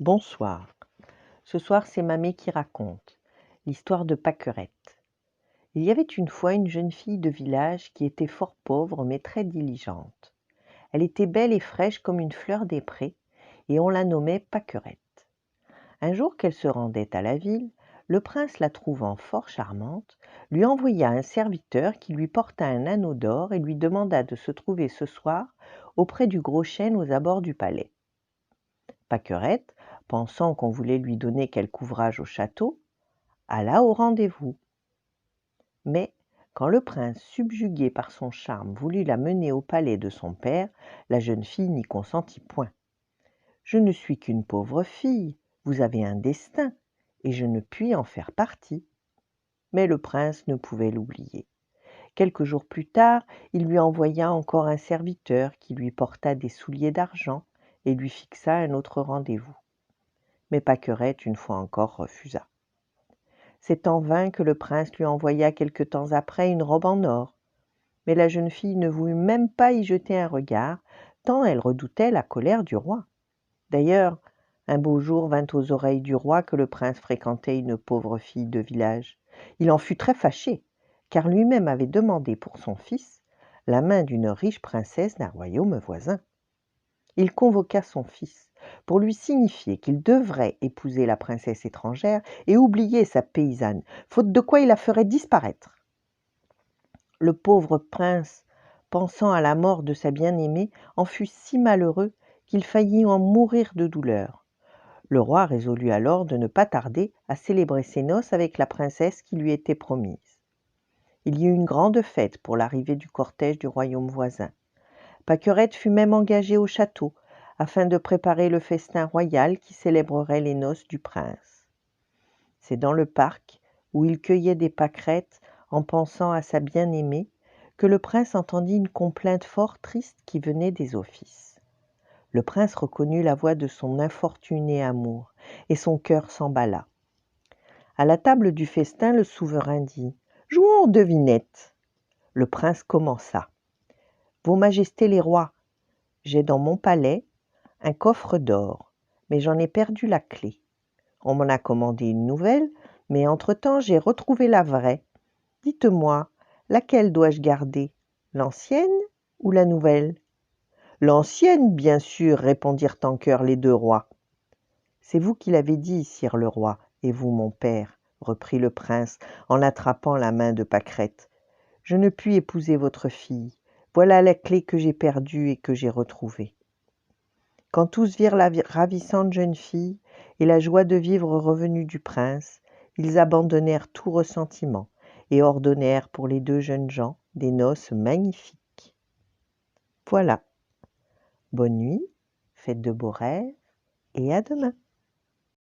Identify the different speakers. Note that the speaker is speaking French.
Speaker 1: Bonsoir. Ce soir, c'est Mamé qui raconte l'histoire de Pâquerette. Il y avait une fois une jeune fille de village qui était fort pauvre mais très diligente. Elle était belle et fraîche comme une fleur des prés et on la nommait Pâquerette. Un jour qu'elle se rendait à la ville, le prince, la trouvant fort charmante, lui envoya un serviteur qui lui porta un anneau d'or et lui demanda de se trouver ce soir auprès du gros chêne aux abords du palais. Pâquerette, pensant qu'on voulait lui donner quelque ouvrage au château, alla au rendez-vous. Mais quand le prince, subjugué par son charme, voulut la mener au palais de son père, la jeune fille n'y consentit point. « Je ne suis qu'une pauvre fille, vous avez un destin, et je ne puis en faire partie. » Mais le prince ne pouvait l'oublier. Quelques jours plus tard, il lui envoya encore un serviteur qui lui porta des souliers d'argent et lui fixa un autre rendez-vous. Mais Pâquerette, une fois encore, refusa. C'est en vain que le prince lui envoya quelque temps après une robe en or. Mais la jeune fille ne voulut même pas y jeter un regard, tant elle redoutait la colère du roi. D'ailleurs, un beau jour vint aux oreilles du roi que le prince fréquentait une pauvre fille de village. Il en fut très fâché, car lui-même avait demandé pour son fils la main d'une riche princesse d'un royaume voisin. Il convoqua son fils pour lui signifier qu'il devrait épouser la princesse étrangère et oublier sa paysanne, faute de quoi il la ferait disparaître. Le pauvre prince, pensant à la mort de sa bien-aimée, en fut si malheureux qu'il faillit en mourir de douleur. Le roi résolut alors de ne pas tarder à célébrer ses noces avec la princesse qui lui était promise. Il y eut une grande fête pour l'arrivée du cortège du royaume voisin. Pâquerette fut même engagée au château, afin de préparer le festin royal qui célébrerait les noces du prince. C'est dans le parc, où il cueillait des pâquerettes en pensant à sa bien-aimée, que le prince entendit une complainte fort triste qui venait des offices. Le prince reconnut la voix de son infortuné amour, et son cœur s'emballa. À la table du festin, le souverain dit « Jouons aux devinettes !» Le prince commença. « Vos majestés les rois, j'ai dans mon palais un coffre d'or, mais j'en ai perdu la clé. On m'en a commandé une nouvelle, mais entre-temps j'ai retrouvé la vraie. Dites-moi, laquelle dois-je garder, l'ancienne ou la nouvelle ?»« L'ancienne, bien sûr, répondirent en chœur les deux rois. »« C'est vous qui l'avez dit, sire le roi, et vous mon père, » reprit le prince en attrapant la main de Pâquerette. « Je ne puis épouser votre fille. Voilà la clé que j'ai perdue et que j'ai retrouvée. » Quand tous virent la ravissante jeune fille et la joie de vivre revenue du prince, ils abandonnèrent tout ressentiment et ordonnèrent pour les deux jeunes gens des noces magnifiques. Voilà. Bonne nuit, faites de beaux rêves et à demain.